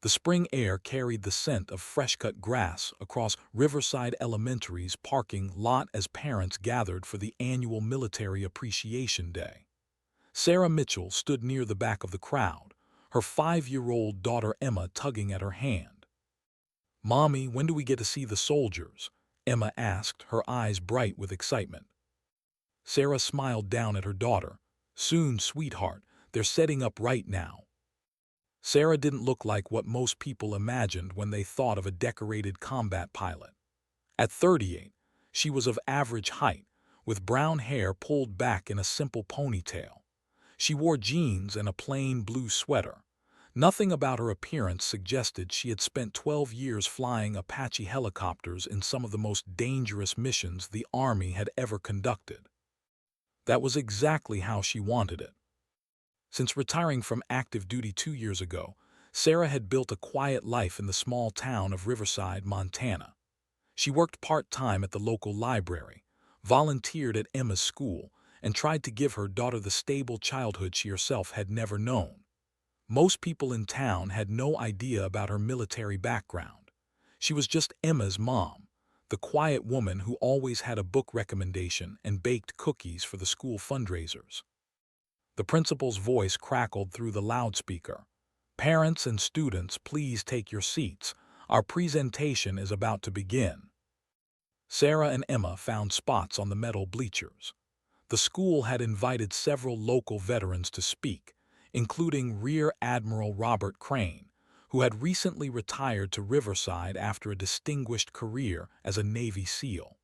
The spring air carried the scent of fresh-cut grass across Riverside Elementary's parking lot as parents gathered for the annual Military Appreciation Day. Sarah Mitchell stood near the back of the crowd, her 5-year-old daughter Emma tugging at her hand. "Mommy, when do we get to see the soldiers?" Emma asked, her eyes bright with excitement. Sarah smiled down at her daughter. "Soon, sweetheart, they're setting up right now." Sarah didn't look like what most people imagined when they thought of a decorated combat pilot. At 38, she was of average height, with brown hair pulled back in a simple ponytail. She wore jeans and a plain blue sweater. Nothing about her appearance suggested she had spent 12 years flying Apache helicopters in some of the most dangerous missions the Army had ever conducted. That was exactly how she wanted it. Since retiring from active duty 2 years ago, Sarah had built a quiet life in the small town of Riverside, Montana. She worked part-time at the local library, volunteered at Emma's school, and tried to give her daughter the stable childhood she herself had never known. Most people in town had no idea about her military background. She was just Emma's mom, the quiet woman who always had a book recommendation and baked cookies for the school fundraisers. The principal's voice crackled through the loudspeaker. "Parents and students, please take your seats. Our presentation is about to begin." Sarah and Emma found spots on the metal bleachers. The school had invited several local veterans to speak, including Rear Admiral Robert Crane, who had recently retired to Riverside after a distinguished career as a Navy SEAL.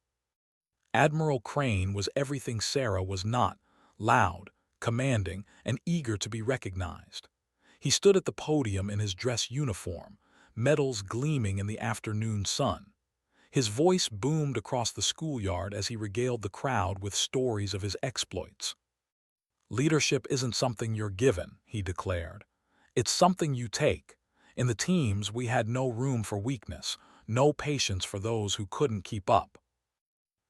Admiral Crane was everything Sarah was not: loud, commanding, and eager to be recognized. He stood at the podium in his dress uniform, medals gleaming in the afternoon sun. His voice boomed across the schoolyard as he regaled the crowd with stories of his exploits. "Leadership isn't something you're given," he declared. "It's something you take. In the teams, we had no room for weakness, no patience for those who couldn't keep up."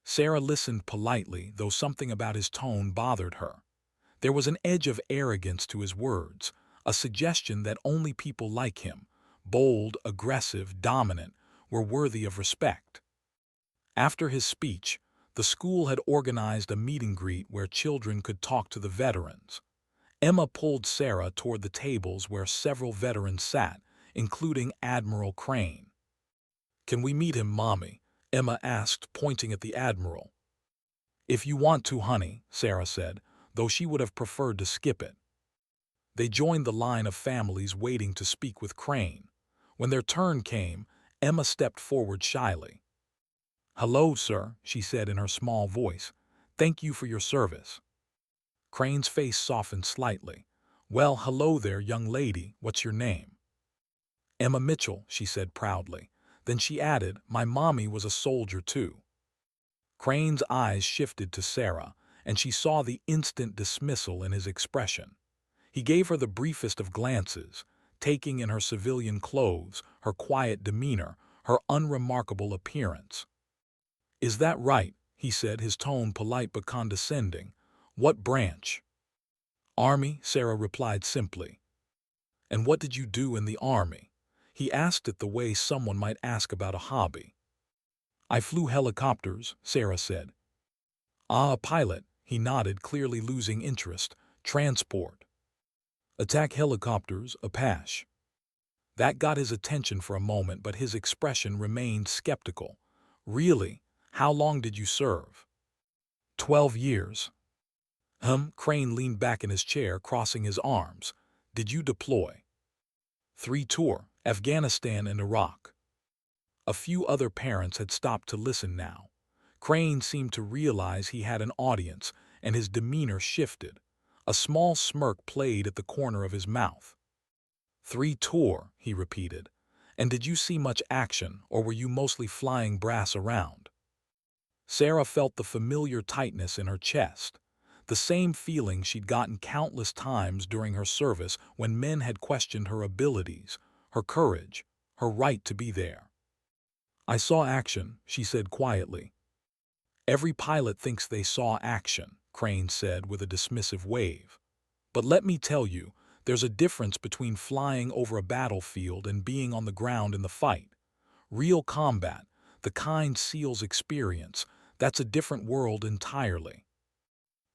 Sarah listened politely, though something about his tone bothered her. There was an edge of arrogance to his words, a suggestion that only people like him, bold, aggressive, dominant, were worthy of respect. After his speech, the school had organized a meet and greet where children could talk to the veterans. Emma pulled Sarah toward the tables where several veterans sat, including Admiral Crane. "Can we meet him, Mommy?" Emma asked, pointing at the Admiral. "If you want to, honey," Sarah said, though she would have preferred to skip it. They joined the line of families waiting to speak with Crane. When their turn came, Emma stepped forward shyly. "Hello, sir," she said in her small voice. "Thank you for your service." Crane's face softened slightly. "Well, hello there, young lady. What's your name?" "Emma Mitchell," she said proudly. Then she added, "My mommy was a soldier too." Crane's eyes shifted to Sarah, and she saw the instant dismissal in his expression. He gave her the briefest of glances, taking in her civilian clothes, her quiet demeanor, her unremarkable appearance. "Is that right?" he said, his tone polite but condescending. "What branch?" "Army," Sarah replied simply. "And what did you do in the Army?" He asked it the way someone might ask about a hobby. "I flew helicopters," Sarah said. "Ah, a pilot," he nodded, clearly losing interest. "Transport. Attack helicopters, Apache." That got his attention for a moment, but his expression remained skeptical. "Really? How long did you serve?" 12 years. Crane leaned back in his chair, crossing his arms. "Did you deploy?" 3 tour, Afghanistan and Iraq." A few other parents had stopped to listen now. Crane seemed to realize he had an audience, and his demeanor shifted. A small smirk played at the corner of his mouth. 3 tour, he repeated. "And did you see much action, or were you mostly flying brass around?" Sarah felt the familiar tightness in her chest, the same feeling she'd gotten countless times during her service when men had questioned her abilities, her courage, her right to be there. "I saw action," she said quietly. "Every pilot thinks they saw action," Crane said with a dismissive wave. "But let me tell you, There's a difference between flying over a battlefield and being on the ground in the fight. Real combat, the kind SEALs experience, that's a different world entirely.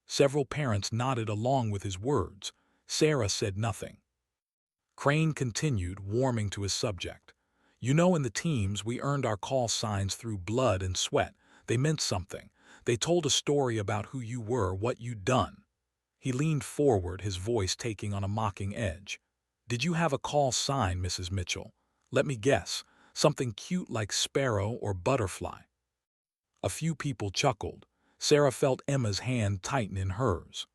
Several parents nodded along with his words. Sarah said nothing. Crane continued, warming to his subject. You know, in the teams, we earned our call signs through blood and sweat. They meant something. They told a story about who you were, what you'd done. He leaned forward, his voice taking on a mocking edge. Did you have a call sign, Mrs. Mitchell? Let me guess. Something cute like sparrow or butterfly. A few people chuckled. Sarah felt Emma's hand tighten in hers.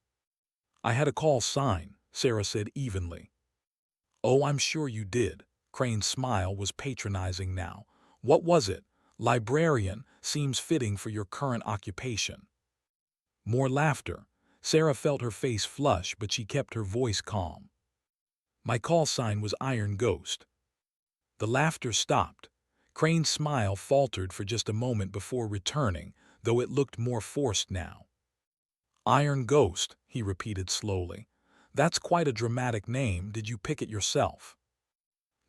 I had a call sign, Sarah said evenly. Oh, I'm sure you did. Crane's smile was patronizing now. What was it? Librarian seems fitting for your current occupation. More laughter. Sarah felt her face flush, but she kept her voice calm. My call sign was Iron Ghost. The laughter stopped. Crane's smile faltered for just a moment before returning, though it looked more forced now. Iron Ghost, he repeated slowly. That's quite a dramatic name. Did you pick it yourself?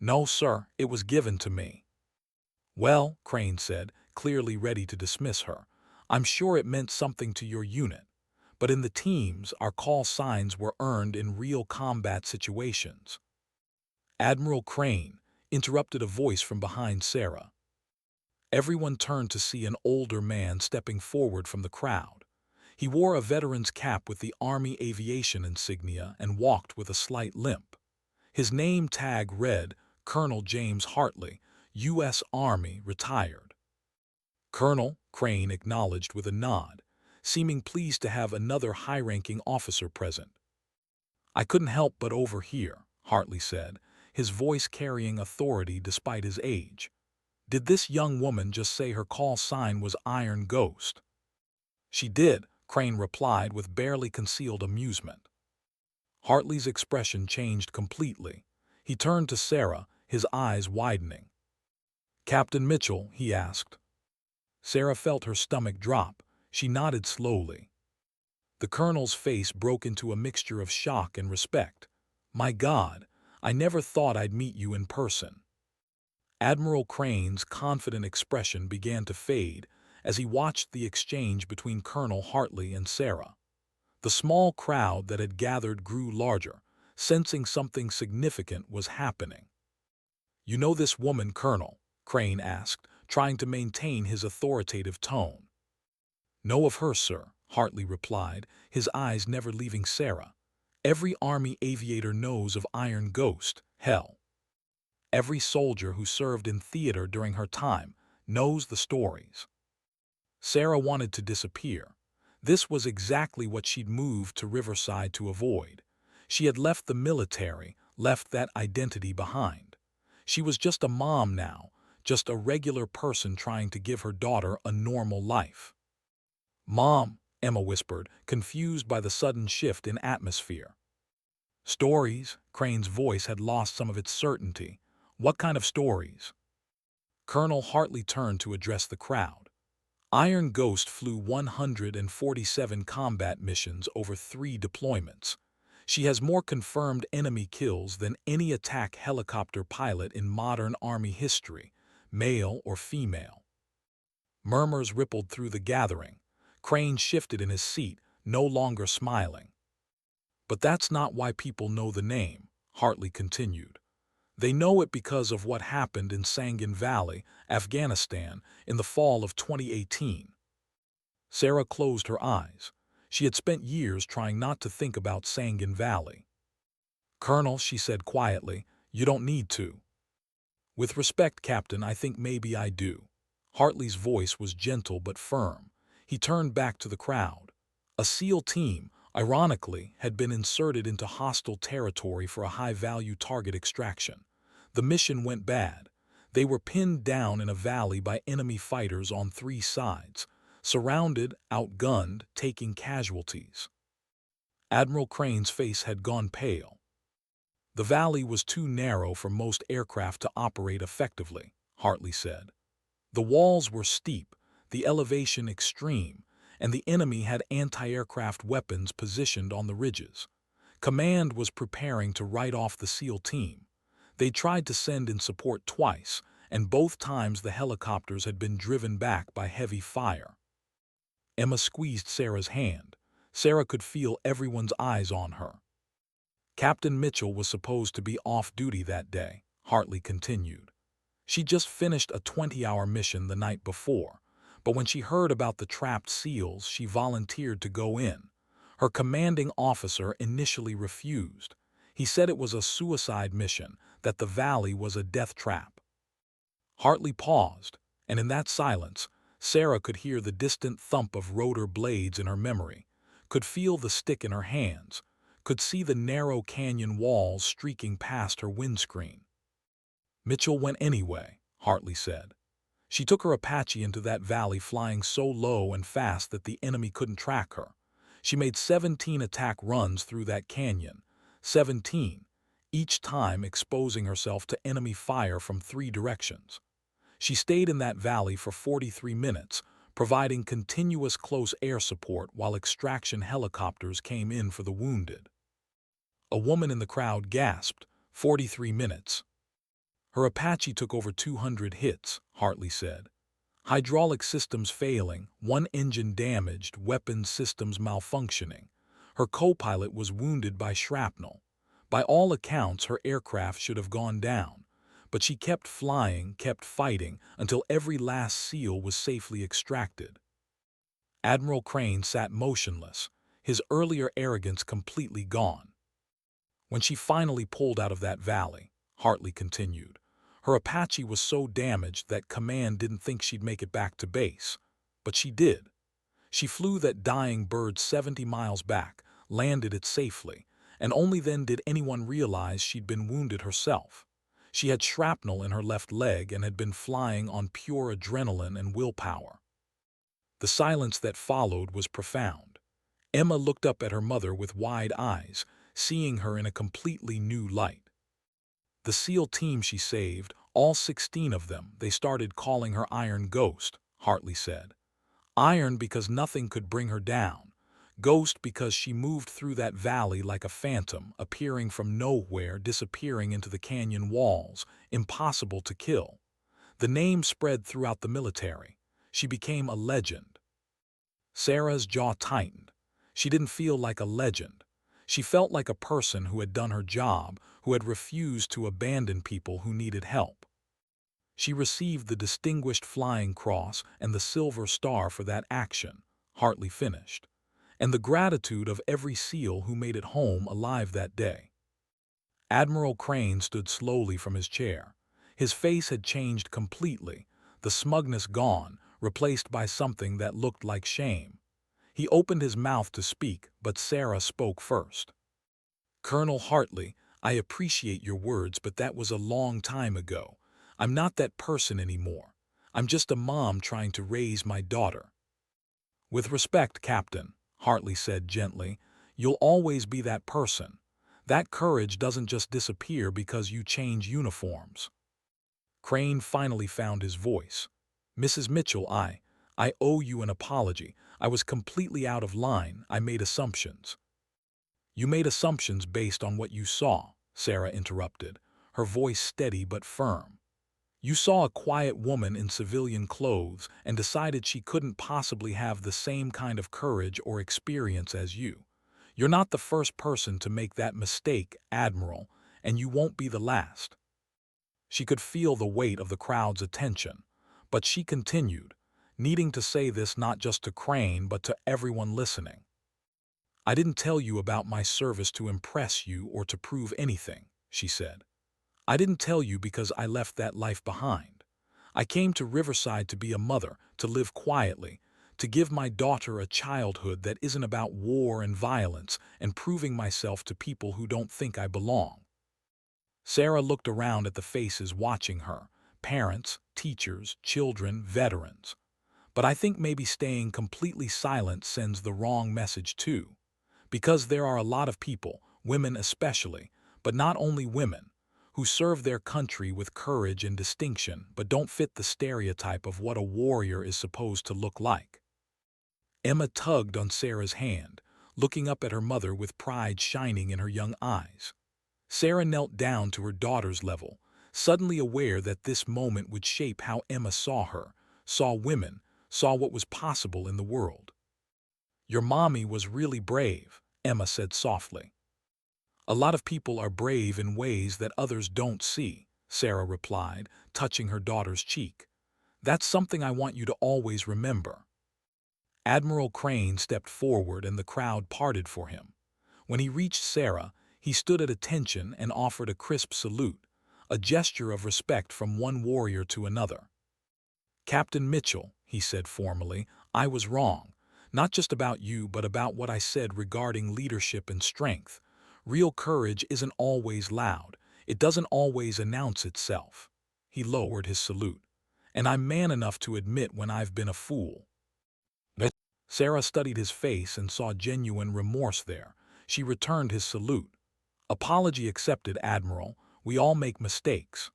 No, sir, it was given to me. Well, Crane said, clearly ready to dismiss her, I'm sure it meant something to your unit. But in the teams, our call signs were earned in real combat situations. Admiral Crane interrupted a voice from behind Sarah. Everyone turned to see an older man stepping forward from the crowd. He wore a veteran's cap with the Army aviation insignia and walked with a slight limp. His name tag read, Colonel James Hartley, U.S. Army, retired. Colonel, Crane acknowledged with a nod, seeming pleased to have another high-ranking officer present. I couldn't help but overhear, Hartley said, his voice carrying authority despite his age. Did this young woman just say her call sign was Iron Ghost? She did, Crane replied with barely concealed amusement. Hartley's expression changed completely. He turned to Sarah, his eyes widening. Captain Mitchell, he asked. Sarah felt her stomach drop. She nodded slowly. The colonel's face broke into a mixture of shock and respect. My God, I never thought I'd meet you in person. Admiral Crane's confident expression began to fade as he watched the exchange between Colonel Hartley and Sarah. The small crowd that had gathered grew larger, sensing something significant was happening. You know this woman, Colonel? Crane asked, trying to maintain his authoritative tone. Know of her, sir, Hartley replied, his eyes never leaving Sarah. Every Army aviator knows of Iron Ghost, hell. Every soldier who served in theater during her time knows the stories. Sarah wanted to disappear. This was exactly what she'd moved to Riverside to avoid. She had left the military, left that identity behind. She was just a mom now, just a regular person trying to give her daughter a normal life. Mom, Emma whispered, confused by the sudden shift in atmosphere. Stories? Crane's voice had lost some of its certainty. What kind of stories? Colonel Hartley turned to address the crowd. Iron Ghost flew 147 combat missions over 3 deployments. She has more confirmed enemy kills than any attack helicopter pilot in modern Army history, male or female. Murmurs rippled through the gathering. Crane shifted in his seat, no longer smiling. But that's not why people know the name, Hartley continued. They know it because of what happened in Sangin Valley, Afghanistan, in the fall of 2018. Sarah closed her eyes. She had spent years trying not to think about Sangin Valley. Colonel, she said quietly, you don't need to. With respect, Captain, I think maybe I do. Hartley's voice was gentle but firm. He turned back to the crowd. A SEAL team, ironically, had been inserted into hostile territory for a high-value target extraction. The mission went bad. They were pinned down in a valley by enemy fighters on 3 sides, surrounded, outgunned, taking casualties. Admiral Crane's face had gone pale. The valley was too narrow for most aircraft to operate effectively, Hartley said. The walls were steep, the elevation extreme, and the enemy had anti-aircraft weapons positioned on the ridges. Command was preparing to write off the SEAL team. They tried to send in support twice, and both times the helicopters had been driven back by heavy fire. Emma squeezed Sarah's hand. Sarah could feel everyone's eyes on her. Captain Mitchell was supposed to be off duty that day, Hartley continued. She just finished a 20-hour mission the night before, but when she heard about the trapped SEALs, she volunteered to go in. Her commanding officer initially refused. He said it was a suicide mission, that the valley was a death trap. Hartley paused, and in that silence, Sarah could hear the distant thump of rotor blades in her memory, could feel the stick in her hands, could see the narrow canyon walls streaking past her windscreen. Mitchell went anyway, Hartley said. She took her Apache into that valley flying so low and fast that the enemy couldn't track her. She made 17 attack runs through that canyon, 17, each time exposing herself to enemy fire from 3 directions. She stayed in that valley for 43 minutes, providing continuous close air support while extraction helicopters came in for the wounded. A woman in the crowd gasped, 43 minutes. Her Apache took over 200 hits, Hartley said. Hydraulic systems failing, one engine damaged, weapons systems malfunctioning. Her co-pilot was wounded by shrapnel. By all accounts, her aircraft should have gone down. But she kept flying, kept fighting, until every last SEAL was safely extracted. Admiral Crane sat motionless, his earlier arrogance completely gone. When she finally pulled out of that valley, Hartley continued, her Apache was so damaged that command didn't think she'd make it back to base. But she did. She flew that dying bird 70 miles back, landed it safely, and only then did anyone realize she'd been wounded herself. She had shrapnel in her left leg and had been flying on pure adrenaline and willpower. The silence that followed was profound. Emma looked up at her mother with wide eyes, seeing her in a completely new light. The SEAL team she saved, all 16 of them, they started calling her Iron Ghost, Hartley said. Iron because nothing could bring her down. Ghost because she moved through that valley like a phantom, appearing from nowhere, disappearing into the canyon walls, impossible to kill. The name spread throughout the military. She became a legend. Sarah's jaw tightened. She didn't feel like a legend. She felt like a person who had done her job, who had refused to abandon people who needed help. She received the Distinguished Flying Cross and the Silver Star for that action, Hartley finished, and the gratitude of every SEAL who made it home alive that day. Admiral Crane stood slowly from his chair. His face had changed completely, the smugness gone, replaced by something that looked like shame. He opened his mouth to speak, but Sarah spoke first. Colonel Hartley, I appreciate your words, but that was a long time ago. I'm not that person anymore. I'm just a mom trying to raise my daughter. With respect, Captain, Hartley said gently, you'll always be that person. That courage doesn't just disappear because you change uniforms. Crane finally found his voice. Mrs. Mitchell, I owe you an apology. I was completely out of line. I made assumptions. You made assumptions based on what you saw, Sarah interrupted, her voice steady but firm. You saw a quiet woman in civilian clothes and decided she couldn't possibly have the same kind of courage or experience as you. You're not the first person to make that mistake, Admiral, and you won't be the last. She could feel the weight of the crowd's attention, but she continued, needing to say this not just to Crane but to everyone listening. I didn't tell you about my service to impress you or to prove anything, she said. I didn't tell you because I left that life behind. I came to Riverside to be a mother, to live quietly, to give my daughter a childhood that isn't about war and violence and proving myself to people who don't think I belong. Sarah looked around at the faces watching her, parents, teachers, children, veterans. But I think maybe staying completely silent sends the wrong message too. Because there are a lot of people, women especially, but not only women, who serve their country with courage and distinction but don't fit the stereotype of what a warrior is supposed to look like. Emma tugged on Sarah's hand. looking up at her mother with pride shining in her young eyes. Sarah knelt down to her daughter's level, suddenly aware that this moment would shape how Emma saw her, saw women, saw what was possible in the world. "Your mommy was really brave," Emma said softly. "A lot of people are brave in ways that others don't see," Sarah replied, touching her daughter's cheek. "That's something I want you to always remember." Admiral Crane stepped forward and the crowd parted for him. When he reached Sarah, he stood at attention and offered a crisp salute, a gesture of respect from one warrior to another. "Captain Mitchell," he said formally, "I was wrong. Not just about you, but about what I said regarding leadership and strength. Real courage isn't always loud. It doesn't always announce itself." He lowered his salute. "And I'm man enough to admit when I've been a fool." Sarah studied his face and saw genuine remorse there. She returned his salute. "Apology accepted, Admiral. We all make mistakes."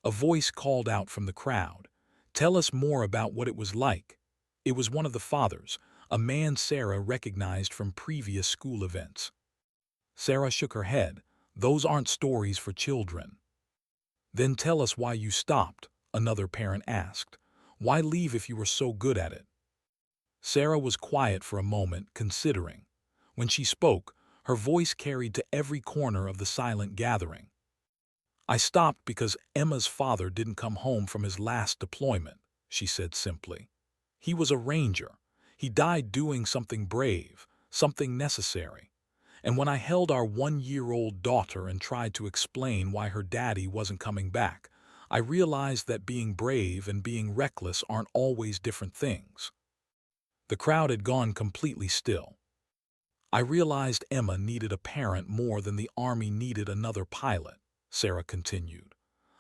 A voice called out from the crowd. "Tell us more about what it was like." It was one of the fathers, a man Sarah recognized from previous school events. Sarah shook her head. "Those aren't stories for children." "Then tell us why you stopped," another parent asked. "Why leave if you were so good at it?" Sarah was quiet for a moment, considering. When she spoke, her voice carried to every corner of the silent gathering. "I stopped because Emma's father didn't come home from his last deployment," she said simply. "He was a ranger. He died doing something brave, something necessary. And when I held our 1-year-old daughter and tried to explain why her daddy wasn't coming back, I realized that being brave and being reckless aren't always different things." The crowd had gone completely still. "I realized Emma needed a parent more than the Army needed another pilot," Sarah continued.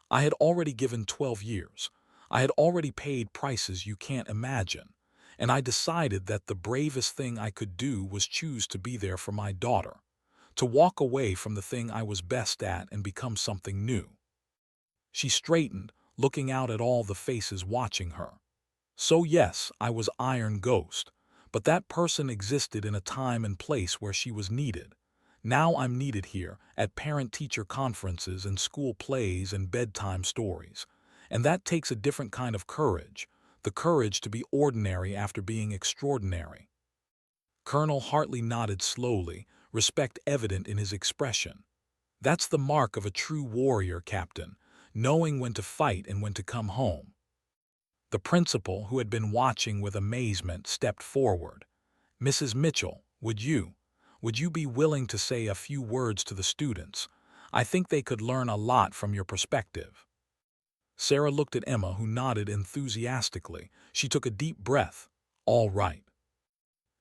"I had already given 12 years. I had already paid prices you can't imagine. And I decided that the bravest thing I could do was choose to be there for my daughter, to walk away from the thing I was best at and become something new." She straightened, looking out at all the faces watching her. "So yes, I was Iron Ghost, but that person existed in a time and place where she was needed. Now I'm needed here, at parent-teacher conferences and school plays and bedtime stories. And that takes a different kind of courage, the courage to be ordinary after being extraordinary." Colonel Hartley nodded slowly, respect evident in his expression. "That's the mark of a true warrior, Captain, knowing when to fight and when to come home." The principal, who had been watching with amazement, stepped forward. "Mrs. Mitchell, would you be willing to say a few words to the students? I think they could learn a lot from your perspective." Sarah looked at Emma, who nodded enthusiastically. She took a deep breath. "All right."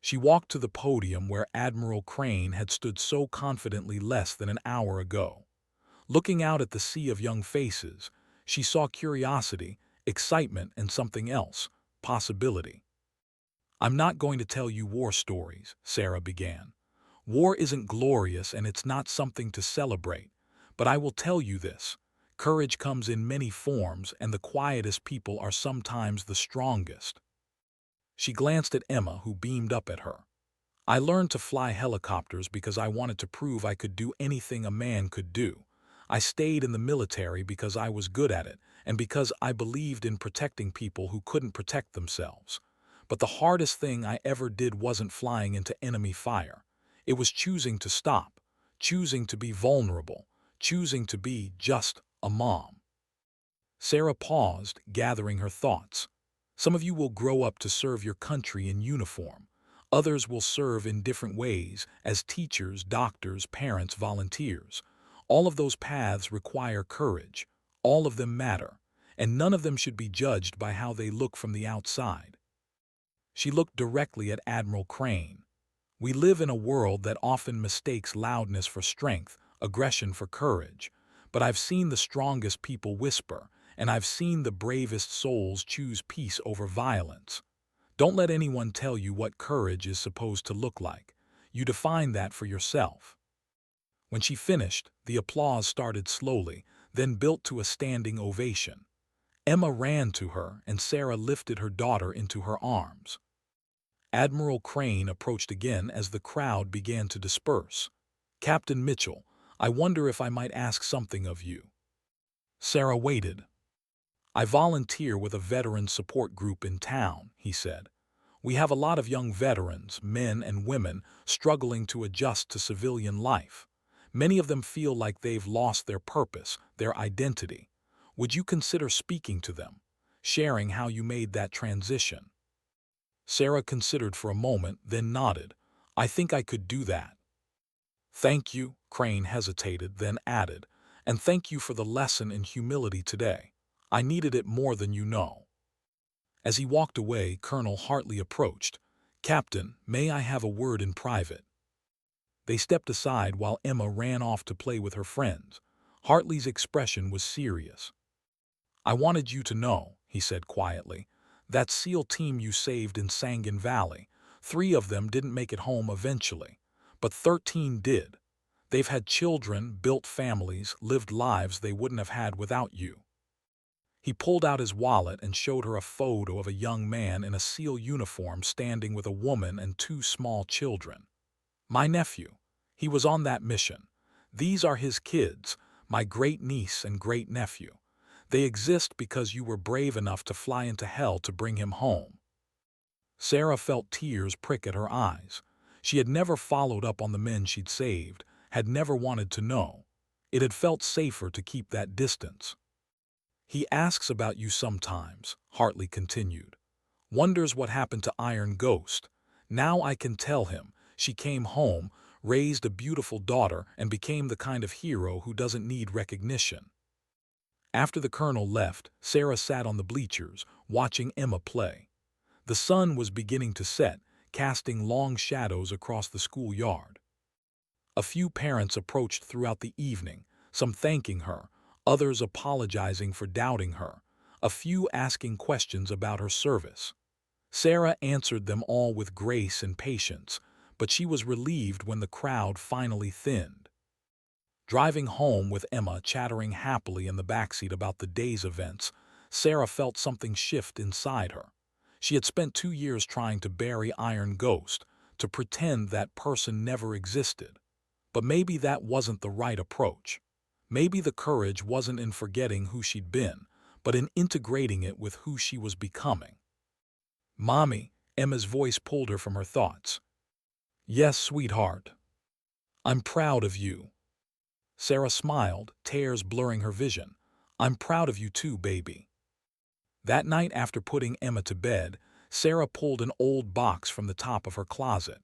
She walked to the podium where Admiral Crane had stood so confidently less than an hour ago. Looking out at the sea of young faces, she saw curiosity, excitement, and something else, possibility. "I'm not going to tell you war stories," Sarah began. "War isn't glorious and it's not something to celebrate. But I will tell you this. Courage comes in many forms and the quietest people are sometimes the strongest." She glanced at Emma, who beamed up at her. "I learned to fly helicopters because I wanted to prove I could do anything a man could do. I stayed in the military because I was good at it and because I believed in protecting people who couldn't protect themselves. But the hardest thing I ever did wasn't flying into enemy fire. It was choosing to stop, choosing to be vulnerable, choosing to be just a mom." Sarah paused, gathering her thoughts. "Some of you will grow up to serve your country in uniform. Others will serve in different ways, as teachers, doctors, parents, volunteers. All of those paths require courage. All of them matter, and none of them should be judged by how they look from the outside." She looked directly at Admiral Crane. "We live in a world that often mistakes loudness for strength, aggression for courage. But I've seen the strongest people whisper, and I've seen the bravest souls choose peace over violence. Don't let anyone tell you what courage is supposed to look like. You define that for yourself." When she finished, the applause started slowly, then built to a standing ovation. Emma ran to her, and Sarah lifted her daughter into her arms. Admiral Crane approached again as the crowd began to disperse. "Captain Mitchell, I wonder if I might ask something of you." Sarah waited. "I volunteer with a veteran support group in town," he said. "We have a lot of young veterans, men and women, struggling to adjust to civilian life. Many of them feel like they've lost their purpose, their identity. Would you consider speaking to them, sharing how you made that transition?" Sarah considered for a moment, then nodded. "I think I could do that." "Thank you," Crane hesitated, then added, "and thank you for the lesson in humility today. I needed it more than you know." As he walked away, Colonel Hartley approached. "Captain, may I have a word in private?" They stepped aside while Emma ran off to play with her friends. Hartley's expression was serious. "I wanted you to know," he said quietly, "that SEAL team you saved in Sangan Valley, 3 of them didn't make it home eventually, but 13 did. They've had children, built families, lived lives they wouldn't have had without you." He pulled out his wallet and showed her a photo of a young man in a SEAL uniform standing with a woman and 2 small children. "My nephew. He was on that mission. These are his kids, my great-niece and great-nephew. They exist because you were brave enough to fly into hell to bring him home." Sarah felt tears prick at her eyes. She had never followed up on the men she'd saved, had never wanted to know. It had felt safer to keep that distance. "He asks about you sometimes," Hartley continued. "Wonders what happened to Iron Ghost. Now I can tell him. She came home, raised a beautiful daughter, and became the kind of hero who doesn't need recognition." After the colonel left, Sarah sat on the bleachers, watching Emma play. The sun was beginning to set, casting long shadows across the schoolyard. A few parents approached throughout the evening, some thanking her, others apologizing for doubting her, a few asking questions about her service. Sarah answered them all with grace and patience, but she was relieved when the crowd finally thinned. Driving home with Emma chattering happily in the backseat about the day's events, Sarah felt something shift inside her. She had spent 2 years trying to bury Iron Ghost, to pretend that person never existed. But maybe that wasn't the right approach. Maybe the courage wasn't in forgetting who she'd been, but in integrating it with who she was becoming. "Mommy," Emma's voice pulled her from her thoughts. "Yes, sweetheart. I'm proud of you." Sarah smiled, tears blurring her vision. "I'm proud of you too, baby." That night after putting Emma to bed, Sarah pulled an old box from the top of her closet.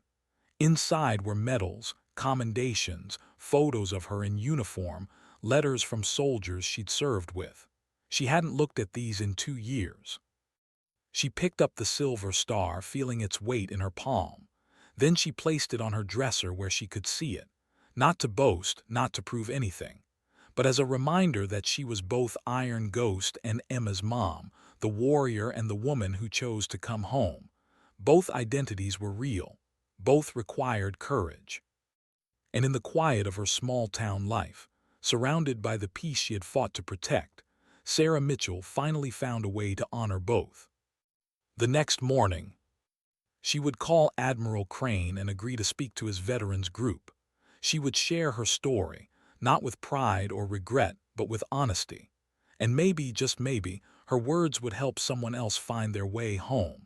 Inside were medals, commendations, photos of her in uniform, letters from soldiers she'd served with. She hadn't looked at these in 2 years. She picked up the silver star, feeling its weight in her palm. Then she placed it on her dresser where she could see it, not to boast, not to prove anything, but as a reminder that she was both Iron Ghost and Emma's mom, the warrior and the woman who chose to come home. Both identities were real. Both required courage. And in the quiet of her small-town life, surrounded by the peace she had fought to protect, Sarah Mitchell finally found a way to honor both. The next morning, she would call Admiral Crane and agree to speak to his veterans group. She would share her story, not with pride or regret, but with honesty. And maybe, just maybe, her words would help someone else find their way home.